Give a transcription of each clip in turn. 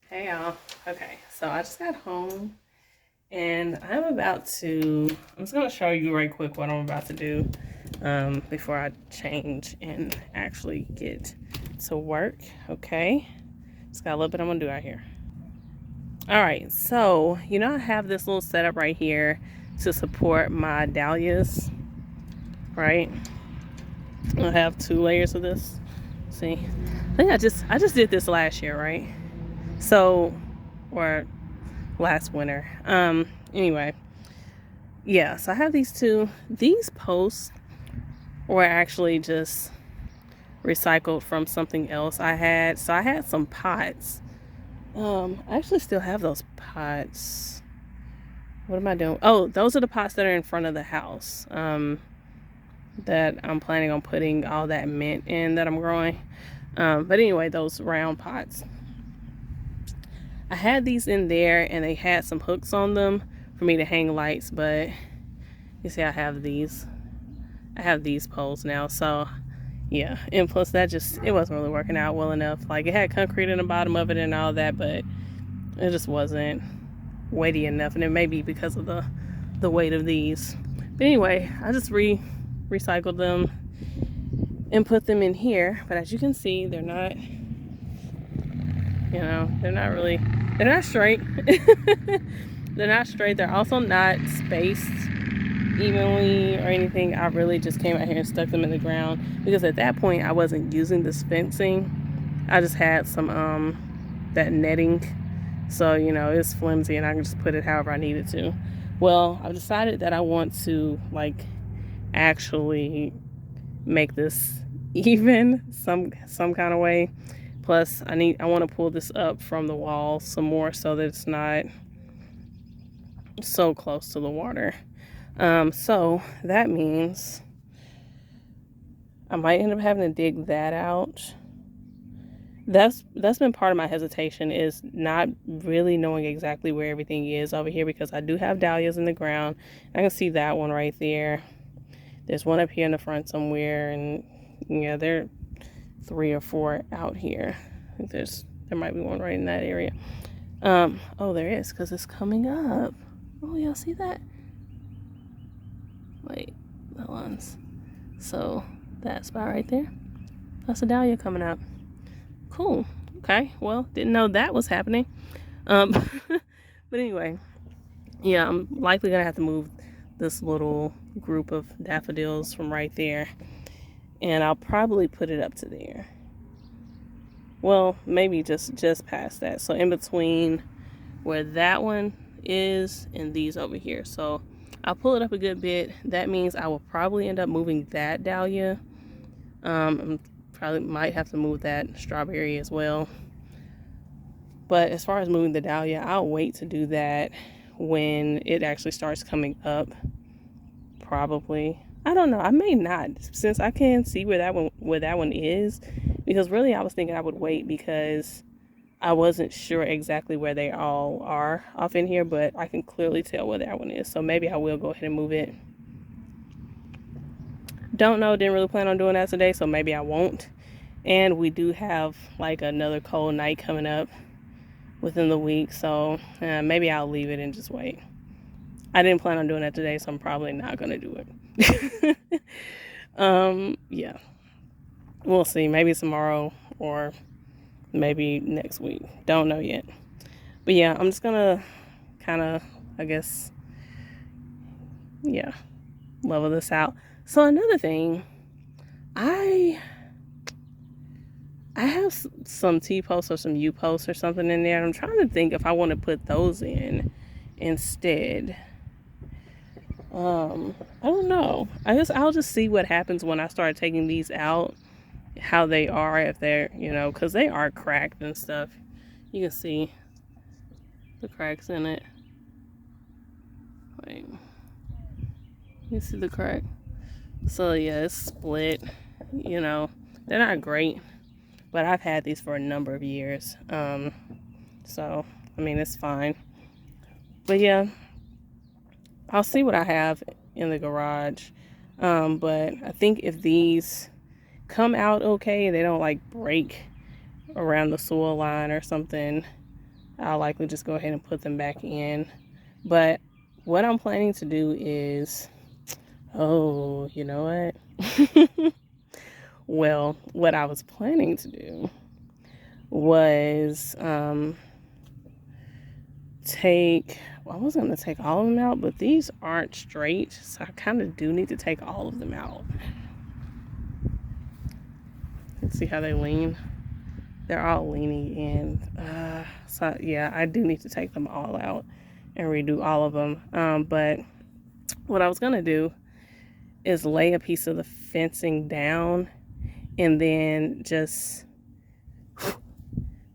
Hey y'all. Okay, so I just got home and I'm just gonna show you right quick what I'm about to do before I change and actually get to work. Okay, just got a little bit I'm gonna do out here. All right, so I have this little setup right here to support my dahlias, right? I have 2 layers of this. See, I think I just did this last year, right? So, or last winter. Anyway, yeah, so I have these two. These posts were actually just recycled from something else I had. So I had some pots. I actually still have those pots. What am I doing? Oh, those are the pots that are in front of the house. That I'm planning on putting all that mint in that I'm growing. But anyway, those round pots. I had these in there and they had some hooks on them for me to hang lights, but you see I have these poles now. So yeah, and plus it wasn't really working out well enough. Like, it had concrete in the bottom of it and all that, but it just wasn't weighty enough, and it may be because of the weight of these. But anyway, I just recycled them and put them in here. But as you can see, they're not straight. They're not straight. They're also not spaced evenly or anything. I really just came out here and stuck them in the ground because at that point I wasn't using this fencing. I just had some that netting, so it's flimsy and I can just put it however I needed to. Well, I've decided that I want to actually make this even some kind of way. Plus I want to pull this up from the wall some more so that it's not so close to the water. So that means I might end up having to dig that out. That's been part of my hesitation, is not really knowing exactly where everything is over here, because I do have dahlias in the ground. I can see that one right there. There's one up here in the front somewhere, and yeah, there are 3 or 4 out here. I think there might be one right in that area. Oh, there is, because it's coming up. Oh, y'all see that? Wait, that one's so that spot right there. That's a dahlia coming up. Cool. Okay. Well, didn't know that was happening. But anyway, yeah, I'm likely gonna have to move this little group of daffodils from right there, and I'll probably put it up to there. Well, maybe just past that. So in between where that one is and these over here. So I'll pull it up a good bit. That means I will probably end up moving that dahlia. Probably might have to move that strawberry as well. But as far as moving the dahlia, I'll wait to do that when it actually starts coming up. Probably. I don't know. I may not, since I can't see where that one is, because really I was thinking I would wait because I wasn't sure exactly where they all are off in here, but I can clearly tell where that one is. So maybe I will go ahead and move it. Don't know, didn't really plan on doing that today, so maybe I won't. And we do have another cold night coming up within the week, so maybe I'll leave it and just wait. I didn't plan on doing that today, so I'm probably not gonna do it. Yeah, we'll see. Maybe tomorrow or maybe next week. Don't know yet. But yeah, I'm just gonna kind of, I guess, yeah, level this out. So another thing, I have some T posts or some U posts or something in there. I'm trying to think if I want to put those in instead. I don't know. I'll just see what happens when I start taking these out, how they are, if they're, because they are cracked and stuff. You can see the cracks in it. Wait, you see the crack? So yeah, it's split. They're not great, but I've had these for a number of years. So I mean, it's fine. But yeah, I'll see what I have in the garage. But I think if these come out okay, they don't break around the soil line or something, I'll likely just go ahead and put them back in. But what I'm planning to do is, oh, you know what? Well, what I was planning to do was I was going to take all of them out, but these aren't straight, so I kind of do need to take all of them out. Let's see how they lean. They're all leaning in. So yeah, I do need to take them all out and redo all of them. But what I was going to do is lay a piece of the fencing down and then just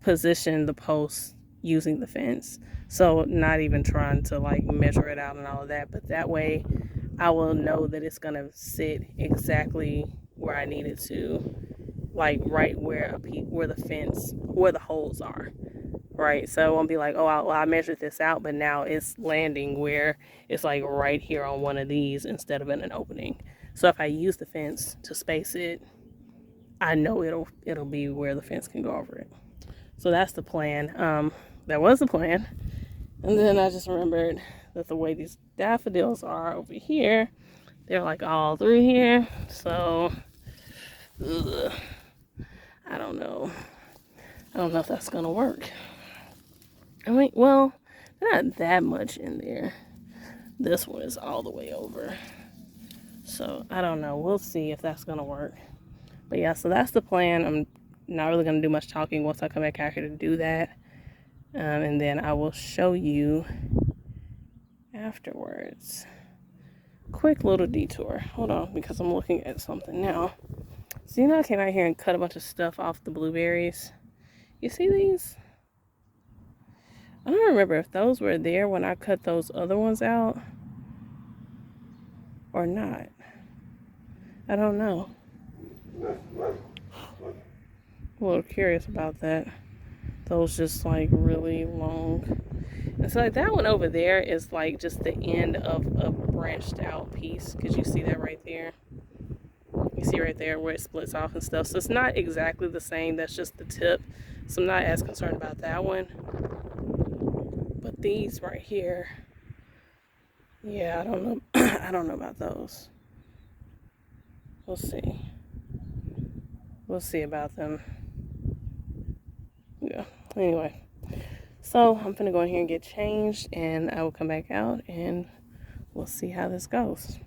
position the post using the fence. So not even trying to like measure it out and all of that, but that way I will know that it's gonna sit exactly where I need it to, like right where the holes are, right? So it won't be like, oh, I measured this out, but now it's landing where it's like right here on one of these instead of in an opening. So if I use the fence to space it, I know it'll be where the fence can go over it. So that's the plan. That was the plan. And then I just remembered that the way these daffodils are over here, they're like all through here. So, ugh, I don't know. I don't know if that's gonna work. I mean, well, not that much in there. This one is all the way over. So, I don't know. We'll see if that's gonna work. But yeah, so that's the plan. I'm not really gonna do much talking once I come back out here to do that. And then I will show you afterwards. Quick little detour. Hold on, because I'm looking at something now. So I came out here and cut a bunch of stuff off the blueberries. You see these? I don't remember if those were there when I cut those other ones out or not. I don't know. I'm a little curious about that. Those just like really long. And so like that one over there is like just the end of a branched out piece. Could you see that right there? You see right there where it splits off and stuff. So it's not exactly the same. That's just the tip. So I'm not as concerned about that one. But these right here, yeah, I don't know. I don't know about those. We'll see. We'll see about them. Yeah. Anyway. So I'm gonna go in here and get changed, and I will come back out and we'll see how this goes.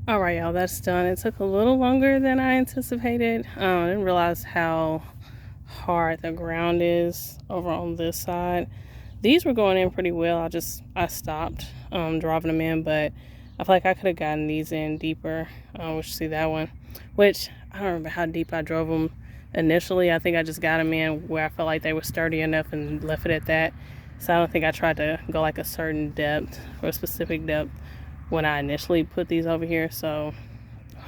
All right, y'all, that's done. It took a little longer than I anticipated. I didn't realize how hard the ground is over on this side. These were going in pretty well. I stopped driving them in, but I feel like I could have gotten these in deeper. Which you see that one, which I don't remember how deep I drove them initially. I think I just got them in where I felt like they were sturdy enough and left it at that. So I don't think I tried to go like a certain depth or a specific depth when I initially put these over here. So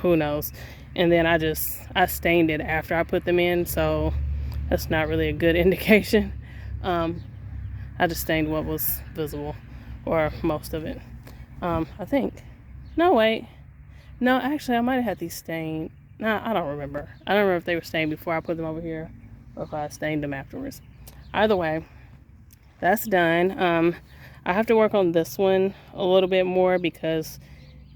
who knows? And then I stained it after I put them in, so that's not really a good indication. I just stained what was visible, or most of it. I think. No, wait. No, actually, I might have had these stained. Nah, I don't remember. I don't remember if they were stained before I put them over here, or if I stained them afterwards. Either way, that's done. I have to work on this one a little bit more because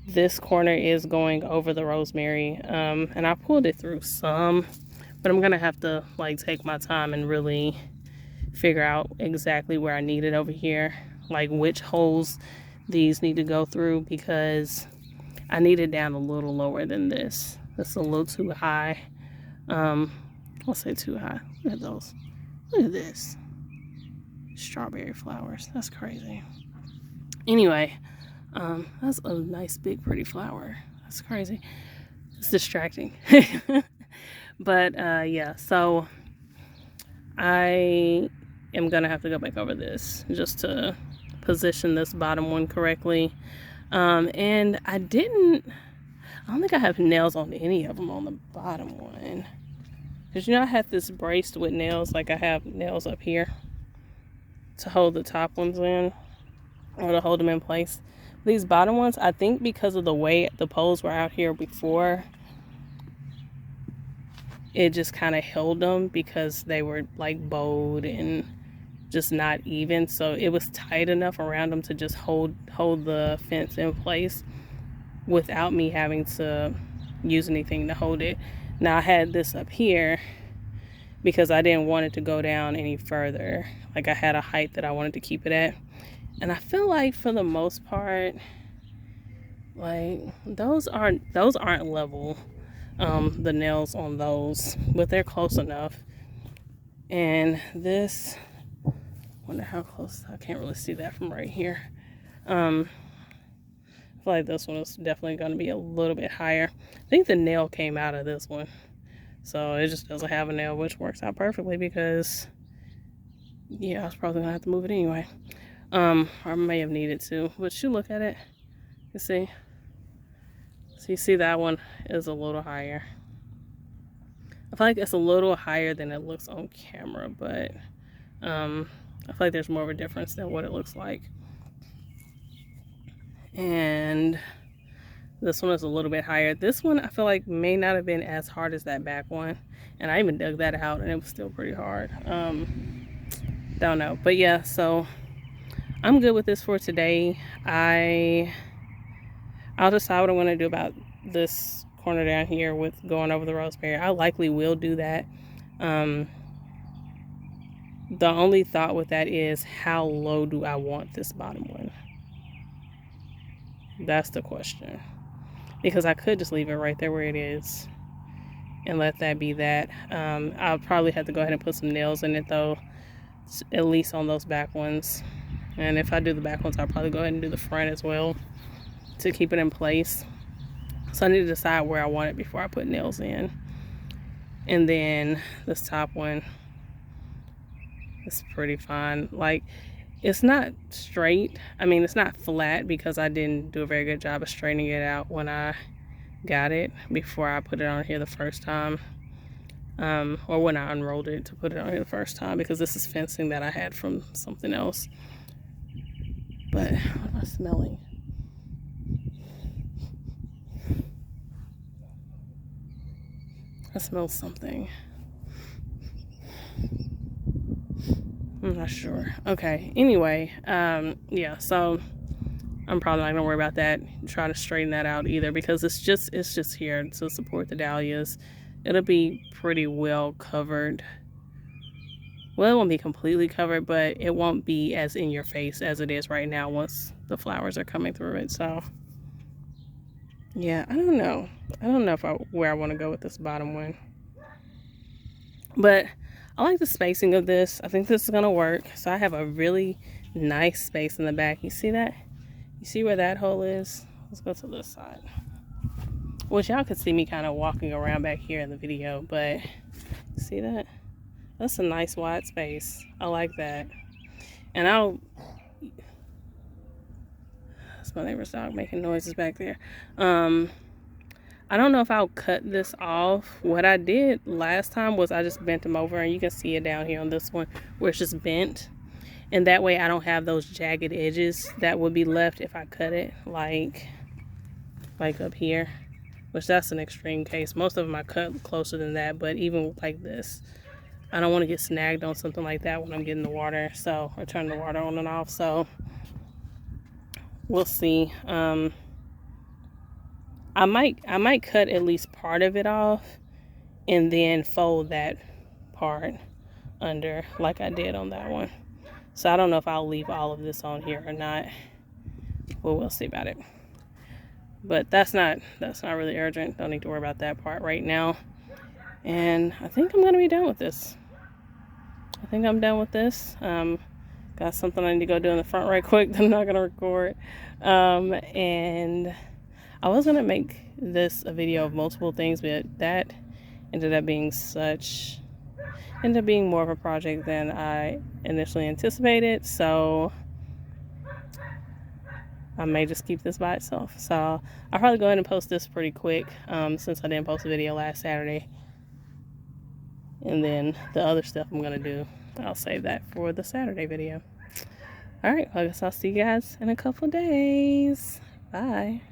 this corner is going over the rosemary. And I pulled it through some, but I'm gonna have to like take my time and really figure out exactly where I need it over here, like which holes these need to go through, because I need it down a little lower than this. It's a little too high. I'll say too high. Look at those. Look at this. Strawberry flowers. That's crazy. Anyway, that's a nice big pretty flower. That's crazy. It's distracting. But yeah, so I am gonna have to go back over this just to position this bottom one correctly. And I don't think I have nails on any of them on the bottom one, because you know I had this braced with nails, like I have nails up here to hold the top ones in, or to hold them in place. These bottom ones, I think because of the way the poles were out here before, it just kind of held them because they were like bowed and just not even, so it was tight enough around them to just hold the fence in place without me having to use anything to hold it. Now I had this up here because I didn't want it to go down any further. Like I had a height that I wanted to keep it at, and I feel like for the most part, like those aren't level, the nails on those, but they're close enough. And this, wonder how close, I can't really see that from right here. I feel like this one is definitely going to be a little bit higher. I think the nail came out of this one, so it just doesn't have a nail, which works out perfectly because, yeah, I was probably going to have to move it anyway. Or I may have needed to, but you look at it, you see. So you see that one is a little higher. I feel like it's a little higher than it looks on camera, but I feel like there's more of a difference than what it looks like. And this one is a little bit higher. This one I feel like may not have been as hard as that back one, and I even dug that out and it was still pretty hard. Don't know, but yeah, so I'm good with this for today. I'll decide what I want to do about this corner down here with going over the rosemary. I likely will do that. The only thought with that is, how low do I want this bottom one? That's the question. Because I could just leave it right there where it is and let that be that. I'll probably have to go ahead and put some nails in it though, at least on those back ones. And if I do the back ones, I'll probably go ahead and do the front as well to keep it in place. So I need to decide where I want it before I put nails in. And then this top one is pretty fine. Like, it's not straight. I mean, it's not flat because I didn't do a very good job of straightening it out when I got it before I put it on here the first time. Or when I unrolled it to put it on here the first time, because this is fencing that I had from something else. But what am I smelling? I smell something. I'm not sure. Okay, anyway, yeah, so I'm probably not gonna worry about that, try to straighten that out either, because it's just here to support the dahlias. It'll be pretty well covered. Well, it won't be completely covered, but it won't be as in your face as it is right now once the flowers are coming through it. So Yeah, I don't know. I don't know if where I want to go with this bottom one. But I like the spacing of this. I think this is going to work. So I have a really nice space in the back. You see that? You see where that hole is? Let's go to this side. Which y'all could see me kind of walking around back here in the video, but see that? That's a nice wide space. I like that. And that's my neighbor's dog making noises back there. I don't know if I'll cut this off. What I did last time was I just bent them over, and you can see it down here on this one where it's just bent. And that way I don't have those jagged edges that would be left if I cut it like up here, which that's an extreme case. Most of them I cut closer than that, but even like this, I don't want to get snagged on something like that when I'm getting the water, so, or turning the water on and off. So we'll see. I might cut at least part of it off and then fold that part under like I did on that one. So I don't know if I'll leave all of this on here or not. Well, we'll see about it. But that's not really urgent. Don't need to worry about that part right now. And I think I'm gonna be done with this. I think I'm done with this. Got something I need to go do in the front right quick that I'm not gonna record. And I was gonna make this a video of multiple things, but that ended up being more of a project than I initially anticipated. So I may just keep this by itself. So I'll probably go ahead and post this pretty quick, since I didn't post a video last Saturday. And then the other stuff I'm gonna do, I'll save that for the Saturday video. All right, well, I guess I'll see you guys in a couple days. Bye.